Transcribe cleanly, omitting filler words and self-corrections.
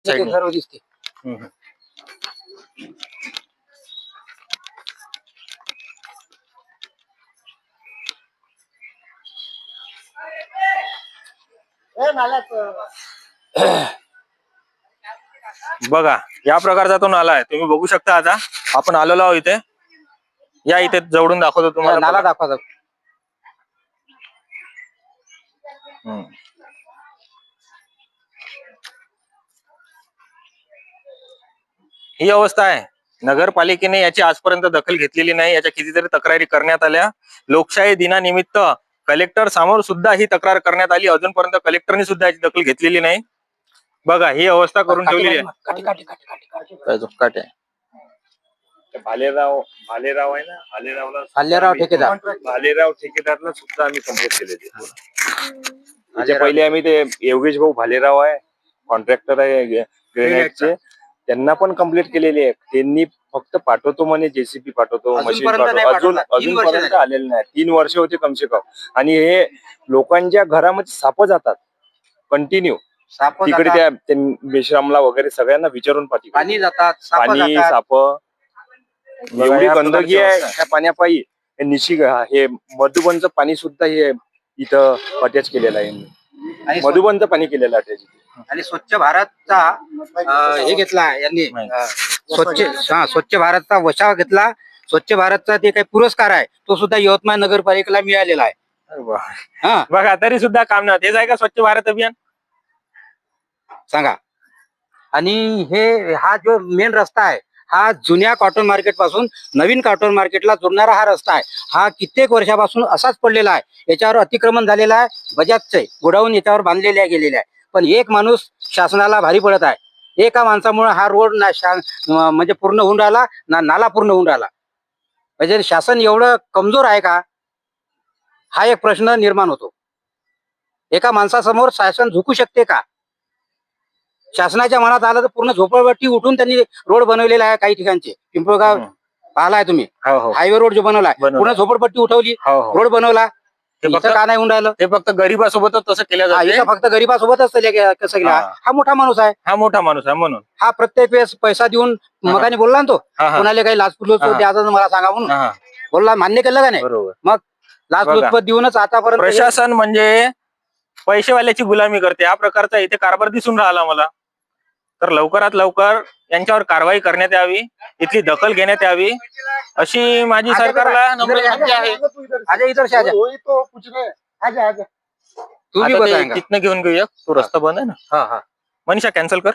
Side सर्व दिसते. बघा या प्रकारचा तो नाला आहे. तुम्ही बघू शकता. आता आपण आलेलो आहोत इथे. या इथे जवळून दाखवतो तुम्हाला नाला दाखवा. ही अवस्था आहे. नगरपालिकेने याची आजपर्यंत दखल घेतलेली नाही. याच्या कितीतरी तक्रारी करण्यात आल्या. लोकशाही दिनानिमित्त कलेक्टर समोर सुद्धा ही तक्रार करण्यात आली. अजूनपर्यंत कलेक्टरने सुद्धा याची दखल घेतलेली नाही. बघा ही अवस्था करून ठेवलेली आहे. भालेराव आहे ना, भालेराव ठेकेदार. भालेराव ठेकेदारला सुद्धा आम्ही कंप्लेंट केलेली. त्याच्या पहिले आम्ही ते योगेश भाऊ भालेराव आहे, कॉन्ट्रॅक्टर आहे ग्रेनाइटचे, त्यांना पण कंप्लेंट केलेली आहे. त्यांनी फक्त पाठवतो म्हणे, जेसीबी पाठवतो, मशीन पाठवतो, अजूनपर्यंत आलेलं नाही. 3 वर्ष होते कमसे कम. आणि हे लोकांच्या घरामध्ये साप जातात कंटिन्यू. तिकडे त्या बेश्रामला वगैरे सगळ्यांना विचारून पाणी जातात, पाणी साप, एवढी गंदगी आहे ह्या पाण्यापायी. निशी हे मधुबनचं पाणी सुद्धा हे इथं अटॅच केलेलं आहे. मधुबनचं पाणी केलेलं अटॅच. आणि स्वच्छ भारतचा हे घेतला यांनी, स्वच्छ भारतचा वशा घेतला. स्वच्छ भारतचा ते काही पुरस्कार आहे तो सुद्धा यवतमाळ नगरपालिकेला मिळालेला आहे. बघा तरी सुद्धा काम नाही. हेच आहे का स्वच्छ भारत अभियान सांगा. आणि हा जो मेन रस्ता आहे हा जुन्या कॉटन मार्केट पासून नवीन कॉटन मार्केटला जोडणारा हा रस्ता आहे. हा कित्येक वर्षापासून असाच पडलेला आहे. याच्यावर अतिक्रमण झालेलं आहे. बजाजचे गोडाऊन याच्यावर बांधलेले गेलेले आहे. पण एक माणूस शासनाला भारी पडत आहे. एका माणसामुळे हा रोड म्हणजे पूर्ण होऊन राहिला ना, नाला पूर्ण होऊन राहिला. म्हणजे शासन एवढं कमजोर आहे का, हा एक प्रश्न निर्माण होतो. एका माणसासमोर शासन झुकू शकते का? शासनाच्या मनात आलं तर पूर्ण झोपडपट्टी उठून त्यांनी रोड बनवलेला आहे. काही ठिकाणचे पिंपळगाव पाहिलाय तुम्ही, हायवे रोड जो बनवलाय, पूर्ण झोपडपट्टी उठवली, रोड बनवला. का नाही होऊन राहिलं? ते फक्त गरीबासोबतच तसं केलं जातं. फक्त गरीबासोबतच कसं केलं. हा मोठा माणूस आहे. म्हणून हा प्रत्येक वेळेस पैसा देऊन मगाने बोलला ना तो, कोणाला काही लाचलुचपत द्यायचं मला सांगा म्हणून बोलला. मान्य केलं का नाही? मग लाचलुचपत देऊनच आतापर्यंत प्रशासन म्हणजे पैसेवाल्याची गुलामी करते. हा प्रकारचा इथे कारभार दिसून राहिला मला. तर लवकरात लवकर यांच्यावर कारवाई करण्यात यावी, इथली दखल घेण्यात यावी अशी माझी सरकारला नम्र विनंती आहे. तिथनं घेऊन घेऊया. तो रस्ता बंद आहे ना. मनीषा कॅन्सल कर.